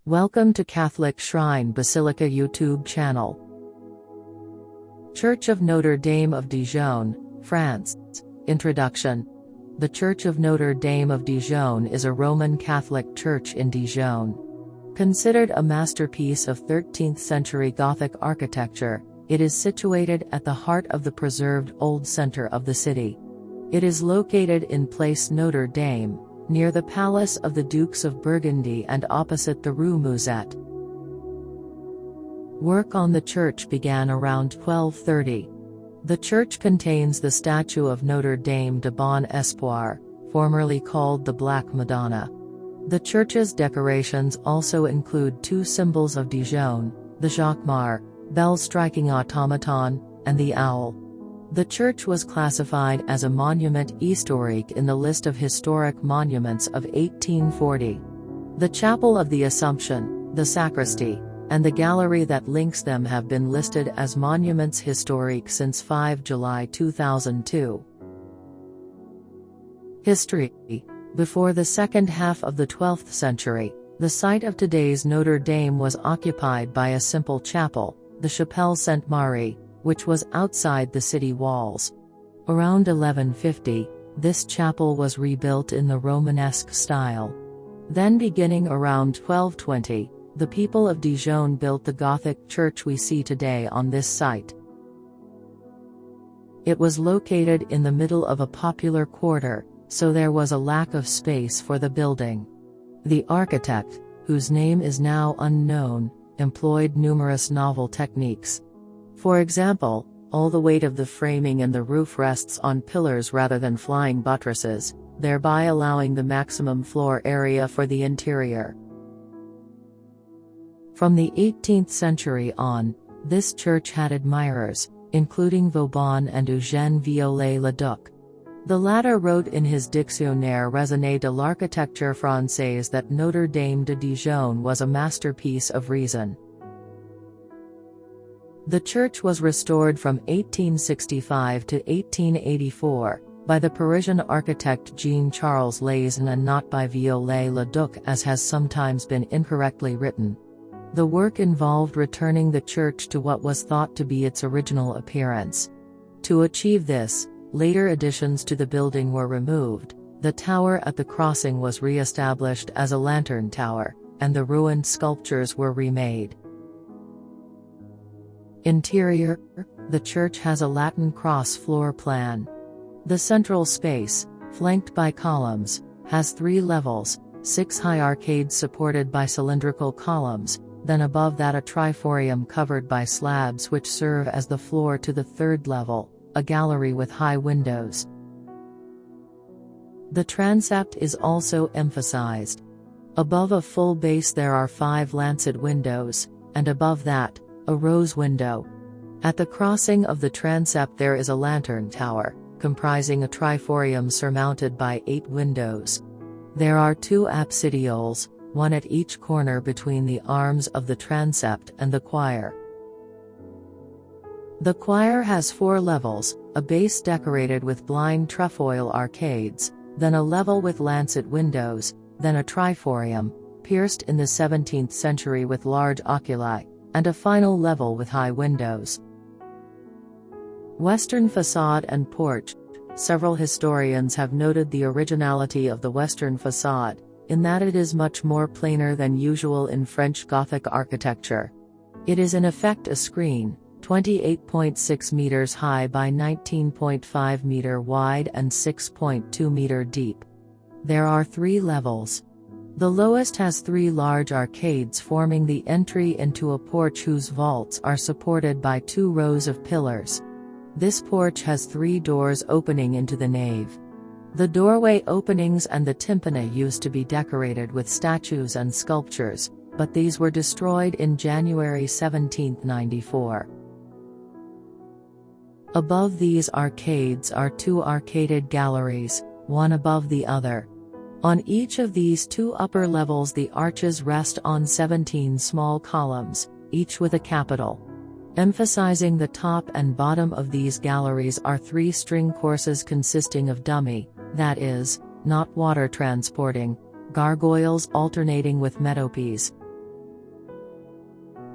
Welcome to Catholic Shrine Basilica YouTube channel. Church of Notre-Dame of Dijon, France. Introduction. The Church of Notre-Dame of Dijon is a Roman Catholic church in Dijon. Considered a masterpiece of 13th-century Gothic architecture, it is situated at the heart of the preserved old center of the city. It is located in Place Notre-Dame, near the Palace of the Dukes of Burgundy and opposite the Rue Musette. Work on the church began around 1230. The church contains the statue of Notre-Dame de Bon-Espoir, formerly called the Black Madonna. The church's decorations also include two symbols of Dijon, the jacquemart, bell-striking automaton, and the owl. The church was classified as a monument historique in the list of historic monuments of 1840. The Chapel of the Assumption, the sacristy, and the gallery that links them have been listed as monuments historiques since 5 July 2002. History. Before the second half of the 12th century, the site of today's Notre Dame was occupied by a simple chapel, the Chapelle Sainte-Marie, which was outside the city walls. Around 1150, this chapel was rebuilt in the Romanesque style. Then beginning around 1220, the people of Dijon built the Gothic church we see today on this site. It was located in the middle of a popular quarter, so there was a lack of space for the building. The architect, whose name is now unknown, employed numerous novel techniques. For example, all the weight of the framing and the roof rests on pillars rather than flying buttresses, thereby allowing the maximum floor area for the interior. From the 18th century on, this church had admirers, including Vauban and Eugène Viollet-le-Duc. The latter wrote in his Dictionnaire raisonné de l'architecture française that Notre-Dame de Dijon was a masterpiece of reason. The church was restored from 1865 to 1884, by the Parisian architect Jean-Charles Laizon and not by Viollet-le-Duc as has sometimes been incorrectly written. The work involved returning the church to what was thought to be its original appearance. To achieve this, later additions to the building were removed, the tower at the crossing was re-established as a lantern tower, and the ruined sculptures were remade. Interior. The church has a Latin cross floor plan. The central space, flanked by columns, has 3 levels, 6 high arcades supported by cylindrical columns, then above that a triforium covered by slabs which serve as the floor to the 3rd level, a gallery with high windows. The transept is also emphasized. Above a full base there are 5 lancet windows, and above that, a rose window. At the crossing of the transept there is a lantern tower, comprising a triforium surmounted by 8 windows. There are 2 absidioles, one at each corner between the arms of the transept and the choir. The choir has 4 levels, a base decorated with blind trefoil arcades, then a level with lancet windows, then a triforium, pierced in the 17th century with large oculi, and a final level with high windows. Western facade and porch. Several historians have noted the originality of the western facade, in that it is much more plainer than usual in French Gothic architecture. It is in effect a screen, 28.6 meters high by 19.5 meter wide and 6.2 meter deep. There are 3 levels. The lowest has 3 large arcades forming the entry into a porch whose vaults are supported by 2 rows of pillars. This porch has 3 doors opening into the nave. The doorway openings and the tympana used to be decorated with statues and sculptures, but these were destroyed in January 1794. Above these arcades are 2 arcaded galleries, one above the other. On each of these 2 upper levels the arches rest on 17 small columns, each with a capital. Emphasizing the top and bottom of these galleries are 3 string courses consisting of dummy, that is, not water transporting, gargoyles alternating with metopes.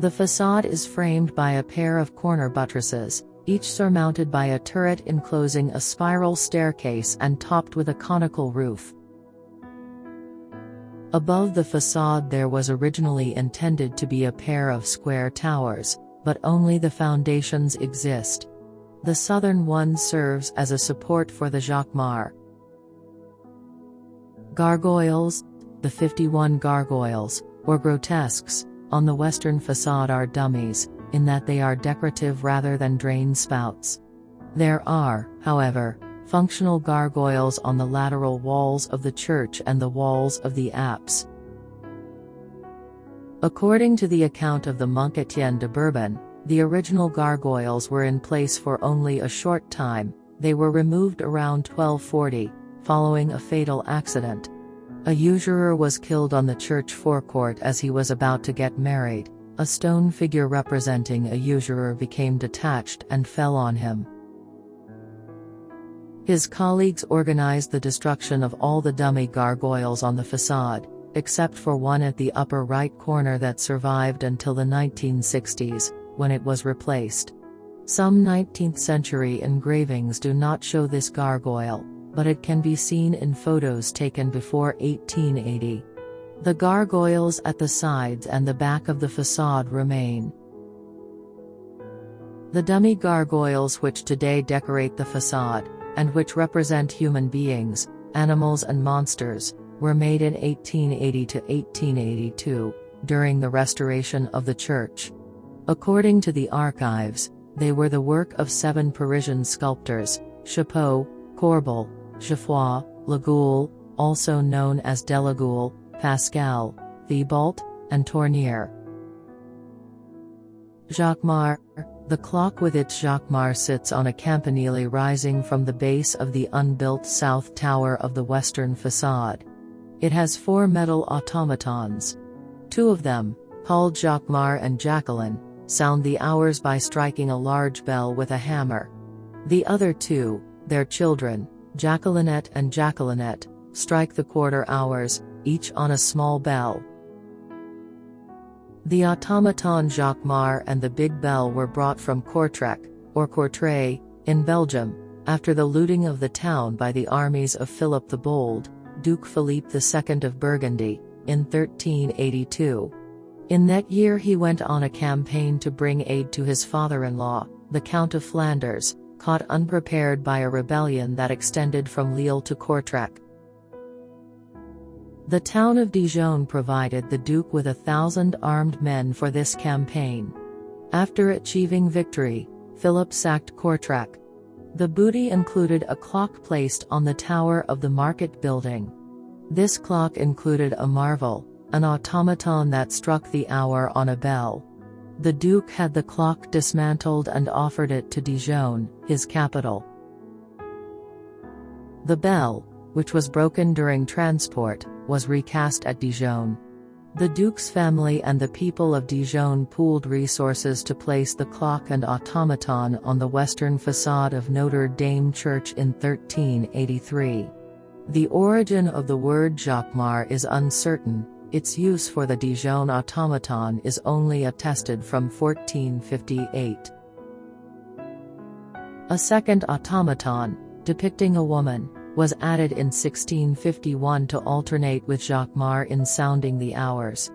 The facade is framed by a pair of corner buttresses, each surmounted by a turret enclosing a spiral staircase and topped with a conical roof. Above the facade there was originally intended to be a pair of square towers, but only the foundations exist. The southern one serves as a support for the jacquemart. Gargoyles. The 51 gargoyles, or grotesques, on the western facade are dummies, in that they are decorative rather than drain spouts. There are, however, functional gargoyles on the lateral walls of the church and the walls of the apse. According to the account of the monk Etienne de Bourbon, the original gargoyles were in place for only a short time. They were removed around 1240, following a fatal accident. A usurer was killed on the church forecourt as he was about to get married. A stone figure representing a usurer became detached and fell on him. His colleagues organized the destruction of all the dummy gargoyles on the facade, except for one at the upper right corner that survived until the 1960s, when it was replaced. Some 19th-century engravings do not show this gargoyle, but it can be seen in photos taken before 1880. The gargoyles at the sides and the back of the facade remain. The dummy gargoyles which today decorate the facade, and which represent human beings, animals and monsters, were made in 1880 to 1882, during the restoration of the church. According to the archives, they were the work of 7 Parisian sculptors: Chapeau, Courbel, Geoffroy, Lagoule, also known as Delagoule, Pascal, Thibault, and Tournier. Jacquemart. The clock with its jacquemart sits on a campanile rising from the base of the unbuilt south tower of the western facade. It has 4 metal automatons. 2 of them, called Jacquemart and Jacqueline, sound the hours by striking a large bell with a hammer. The other 2, their children, Jacquelinette and Jacquelinette, strike the quarter hours, each on a small bell. The automaton Jacquemart and the big bell were brought from Courtrai, or Courtrai, in Belgium, after the looting of the town by the armies of Philip the Bold, Duke Philippe II of Burgundy, in 1382. In that year he went on a campaign to bring aid to his father-in-law, the Count of Flanders, caught unprepared by a rebellion that extended from Lille to Courtrai. The town of Dijon provided the Duke with 1,000 armed men for this campaign. After achieving victory, Philip sacked Courtrai. The booty included a clock placed on the tower of the market building. This clock included a marvel, an automaton that struck the hour on a bell. The Duke had the clock dismantled and offered it to Dijon, his capital. The bell, which was broken during transport, was recast at Dijon. The Duke's family and the people of Dijon pooled resources to place the clock and automaton on the western facade of Notre-Dame Church in 1383. The origin of the word jacquemart is uncertain. Its use for the Dijon automaton is only attested from 1458. A second automaton, depicting a woman, was added in 1651 to alternate with jacquemart in sounding the hours.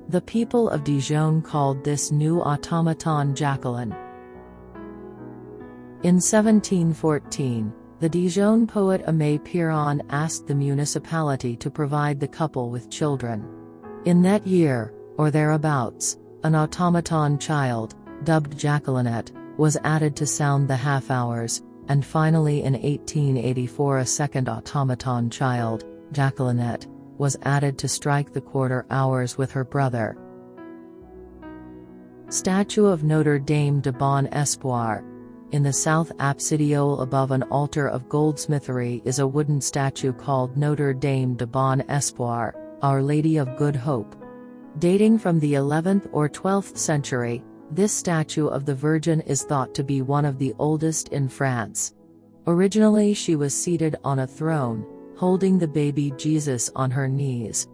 The people of Dijon called this new automaton Jacqueline. In 1714, the Dijon poet Aimé Piron asked the municipality to provide the couple with children. In that year, or thereabouts, an automaton child, dubbed Jacquelinette, was added to sound the half hours, and finally in 1884 a second automaton child, Jacquelinette, was added to strike the quarter hours with her brother. Statue of Notre-Dame de Bon-Espoir. In the south apsidiole above an altar of goldsmithery is a wooden statue called Notre-Dame de Bon-Espoir, Our Lady of Good Hope. Dating from the 11th or 12th century, this statue of the Virgin is thought to be one of the oldest in France. Originally she was seated on a throne, holding the baby Jesus on her knees.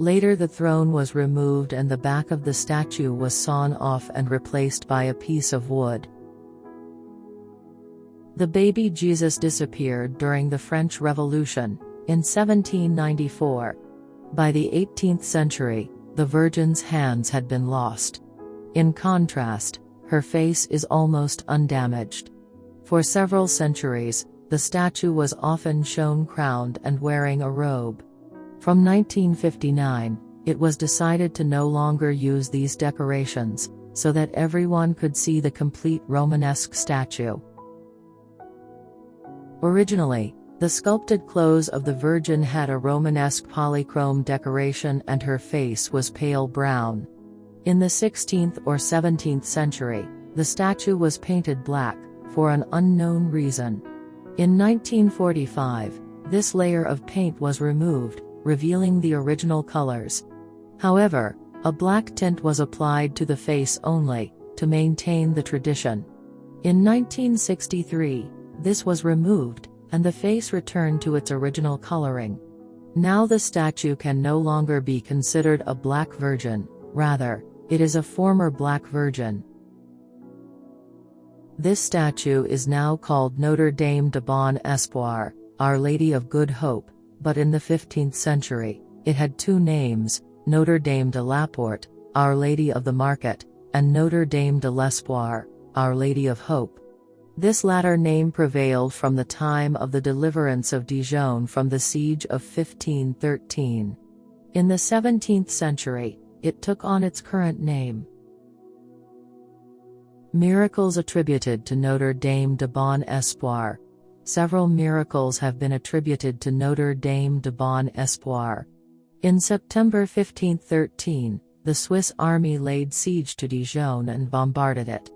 Later the throne was removed and the back of the statue was sawn off and replaced by a piece of wood. The baby Jesus disappeared during the French Revolution, in 1794. By the 18th century, the Virgin's hands had been lost. In contrast, her face is almost undamaged. For several centuries, the statue was often shown crowned and wearing a robe. From 1959, it was decided to no longer use these decorations, so that everyone could see the complete Romanesque statue. Originally, the sculpted clothes of the Virgin had a Romanesque polychrome decoration and her face was pale brown. In the 16th or 17th century, the statue was painted black, for an unknown reason. In 1945, this layer of paint was removed, revealing the original colors. However, a black tint was applied to the face only, to maintain the tradition. In 1963, this was removed, and the face returned to its original coloring. Now the statue can no longer be considered a black virgin, rather, it is a former black virgin. This statue is now called Notre-Dame de Bon-Espoir, Our Lady of Good Hope, but in the 15th century, it had two names, Notre-Dame de la Porte, Our Lady of the Market, and Notre-Dame de l'Espoir, Our Lady of Hope. This latter name prevailed from the time of the deliverance of Dijon from the siege of 1513. In the 17th century, it took on its current name. Miracles attributed to Notre-Dame de Bon-Espoir. Several miracles have been attributed to Notre-Dame de Bon-Espoir. In September 1513, the Swiss army laid siege to Dijon and bombarded it.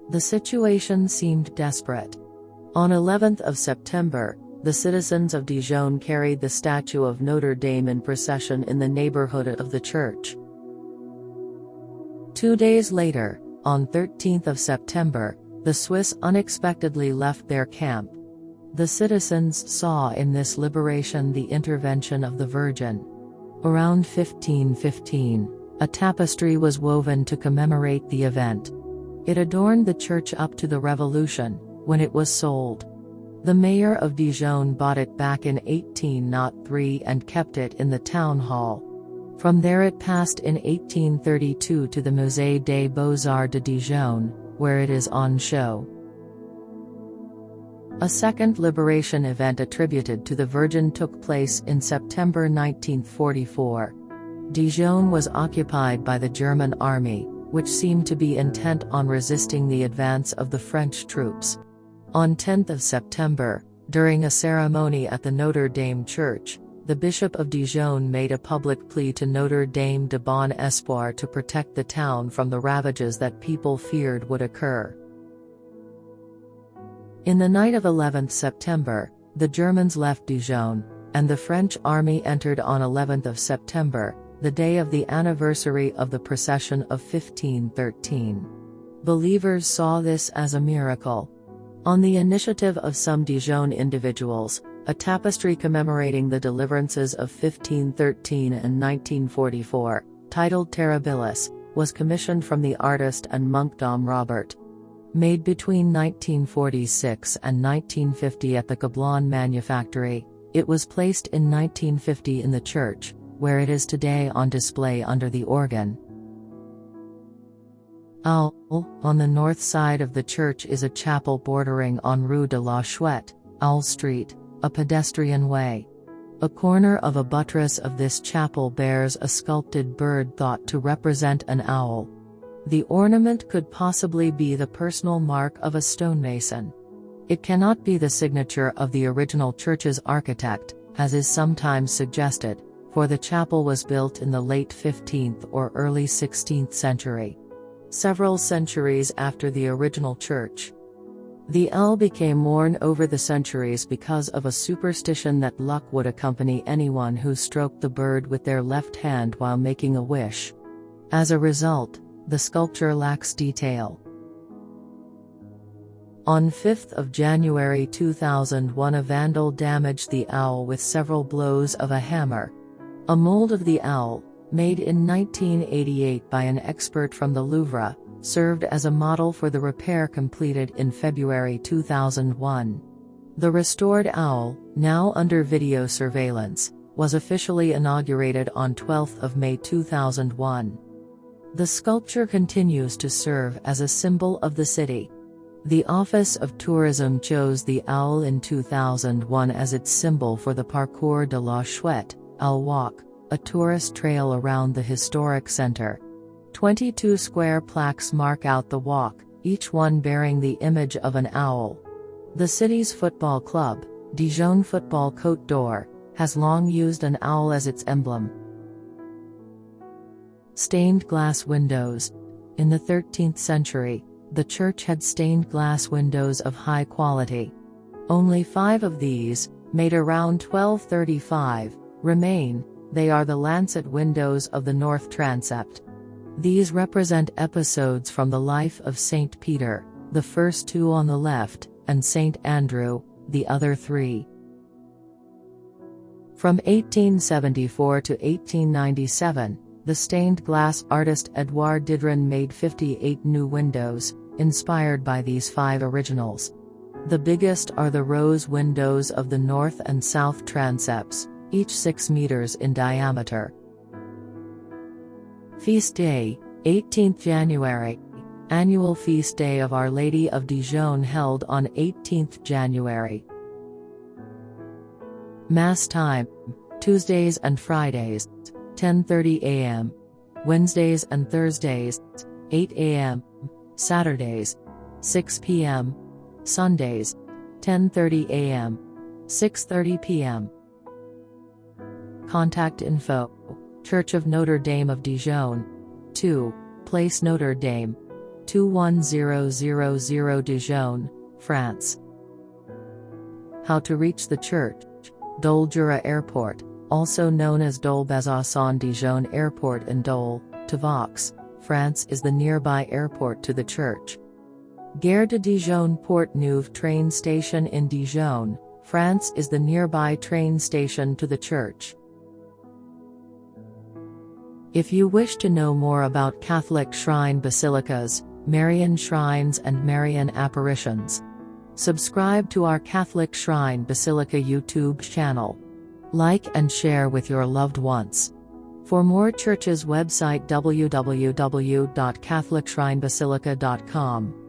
The situation seemed desperate. On 11th of September, the citizens of Dijon carried the statue of Notre Dame in procession in the neighborhood of the church. 2 days later, on 13th of September, the Swiss unexpectedly left their camp. The citizens saw in this liberation the intervention of the Virgin. Around 1515, a tapestry was woven to commemorate the event. It adorned the church up to the Revolution, when it was sold. The mayor of Dijon bought it back in 1803 and kept it in the town hall. From there it passed in 1832 to the Musée des Beaux-Arts de Dijon, where it is on show. A second liberation event attributed to the Virgin took place in September 1944. Dijon was occupied by the German army, which seemed to be intent on resisting the advance of the French troops. On 10th of September, during a ceremony at the Notre Dame Church, the Bishop of Dijon made a public plea to Notre Dame de Bon-Espoir to protect the town from the ravages that people feared would occur. In the night of 11th September, the Germans left Dijon, and the French army entered on 11th of September, the day of the anniversary of the procession of 1513. Believers saw this as a miracle. On the initiative of some Dijon individuals, a tapestry commemorating the deliverances of 1513 and 1944, titled Terribilis, was commissioned from the artist and monk Dom Robert. Made between 1946 and 1950 at the Gobelin manufactory, it was placed in 1950 in the church, where it is today on display under the organ. On the north side of the church is a chapel bordering on Rue de la Chouette, Owl Street, a pedestrian way. A corner of a buttress of this chapel bears a sculpted bird thought to represent an owl. The ornament could possibly be the personal mark of a stonemason. It cannot be the signature of the original church's architect, as is sometimes suggested, for the chapel was built in the late 15th or early 16th century. Several centuries after the original church. The owl became worn over the centuries because of a superstition that luck would accompany anyone who stroked the bird with their left hand while making a wish. As a result, the sculpture lacks detail. On 5th of January 2001, a vandal damaged the owl with several blows of a hammer. A mold of the owl, made in 1988 by an expert from the Louvre, served as a model for the repair completed in February 2001. The restored owl, now under video surveillance, was officially inaugurated on 12 May 2001. The sculpture continues to serve as a symbol of the city. The Office of Tourism chose the owl in 2001 as its symbol for the Parcours de la Chouette, Owl Walk, a tourist trail around the historic center. 22 square plaques mark out the walk, each one bearing the image of an owl. The city's football club, Dijon Football Côte d'Or, has long used an owl as its emblem. Stained glass windows. In the 13th century, the church had stained glass windows of high quality. Only 5 of these, made around 1235, remain. They are the lancet windows of the north transept. These represent episodes from the life of Saint Peter, the first 2 on the left, and Saint Andrew, the other 3. From 1874 to 1897, the stained glass artist Edouard Didron made 58 new windows, inspired by these 5 originals. The biggest are the rose windows of the north and south transepts, each 6 meters in diameter. Feast Day, 18th January. Annual Feast Day of Our Lady of Dijon held on 18th January. Mass time, Tuesdays and Fridays, 10:30 a.m. Wednesdays and Thursdays, 8 a.m. Saturdays, 6 p.m. Sundays, 10:30 a.m. 6:30 p.m. Contact info: Church of Notre-Dame of Dijon, 2, Place Notre-Dame, 21000 Dijon, France. How to reach the church. Dole Jura Airport, also known as Dole Besançon Dijon Airport in Dole, Tavox, France is the nearby airport to the church. Gare de Dijon Port Neuve train station in Dijon, France is the nearby train station to the church. If you wish to know more about Catholic shrine basilicas, Marian shrines and Marian apparitions, subscribe to our Catholic Shrine Basilica YouTube channel. Like and share with your loved ones. For more churches website www.catholicshrinebasilica.com.